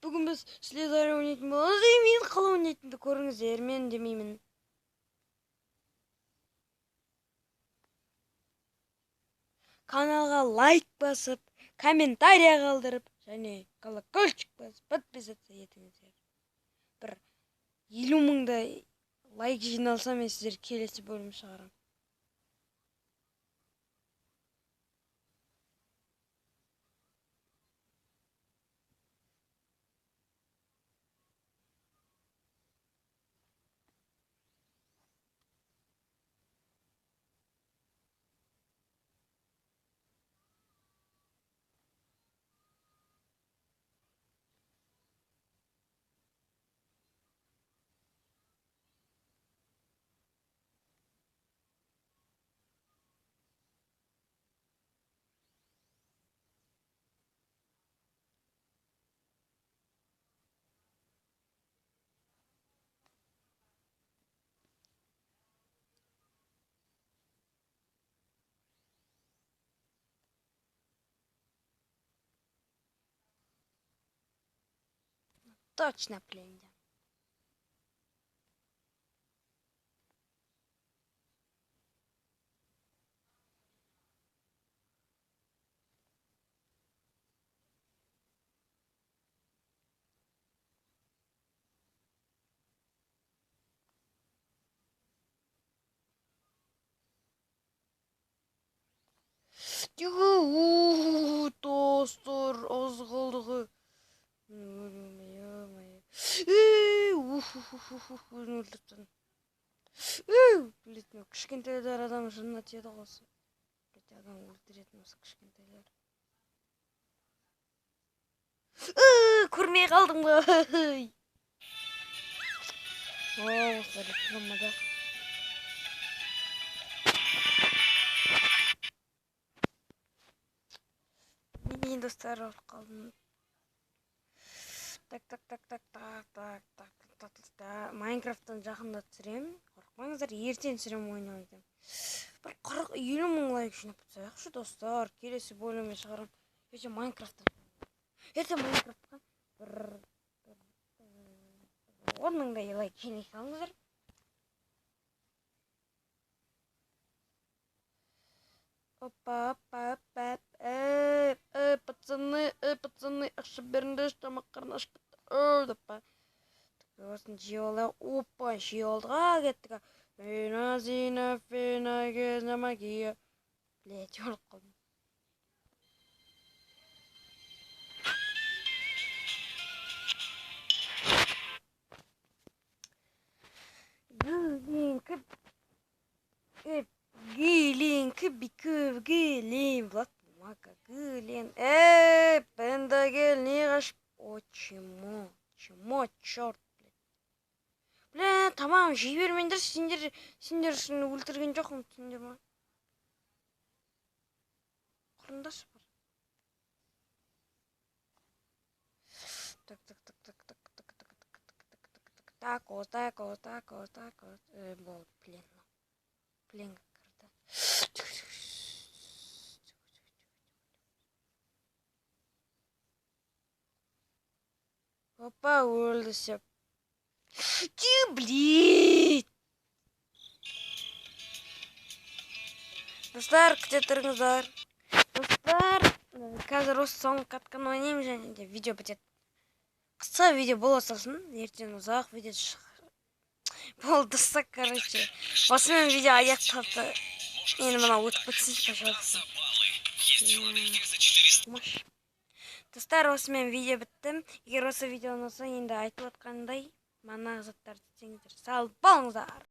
Бүгін біз сіздер ойнайтын боламыз. Мен қалай ойнайтынымды көріңіздер, мен демеймін. Каналға лайк басып, комментария қалдырып, және колокольчик басып, подписаться етіңіздер. Бір 50 мыңдай лайк жиналса, мен сіздер келесі бөлім шығарам. Точно пленде. Достар, аз қалдығы. Кішкентайлар адам жынына тиеді осы. Адам өлтіретін осы кішкентайлар. Көрмей қалдым ғой. Осылар тұрамады. Мен достар өліп қалдым. Так. Майнкрафттан жақында түсіремін. Қорықпаңыздар, ертең түсіремін ойнауды. Бір 40-50 мың лайк жинап тұрсайықшы достар. Келесі бөлімге шығарам. Ертең Майнкрафттан. Ертең Майнкрафтқа бір 10 мыңдай лайк жинай салыңыздар. Опа. Пацаны, ақша беріңдер, тамаққарын ашып кетті. Осын жиолы, опа, жиолға кеттіға. Фена, кезна магия. Блять, өліп қалдым. Гилин, Влад Мака, Гилин. Пендагел, не қашып. О, чему, черт, блядь. Бля, тамам, жей бермеңдер, сендер үшін өлтірген жоқпын, түсіндер ма? Құрындасы бар. Так. Болды, пленға кірді. Опа, өлді сеп. Блин! Достар, күте тұрыңыздар. Достар, қазір осы соңғы катканы ойнаймын және де видео бітеді. Қысқа видео бола салсын, ертең ұзақ видео шығар. Болды, достар, короче. Осымен видео аяқталды. Енді мына өтіп бітсіз, пожалуйста. Достар, осымен видео біттім. Егер осы видео ұнаса, енді айтып отқандай мана заттарды істеңіздер. Сау болыңыздар.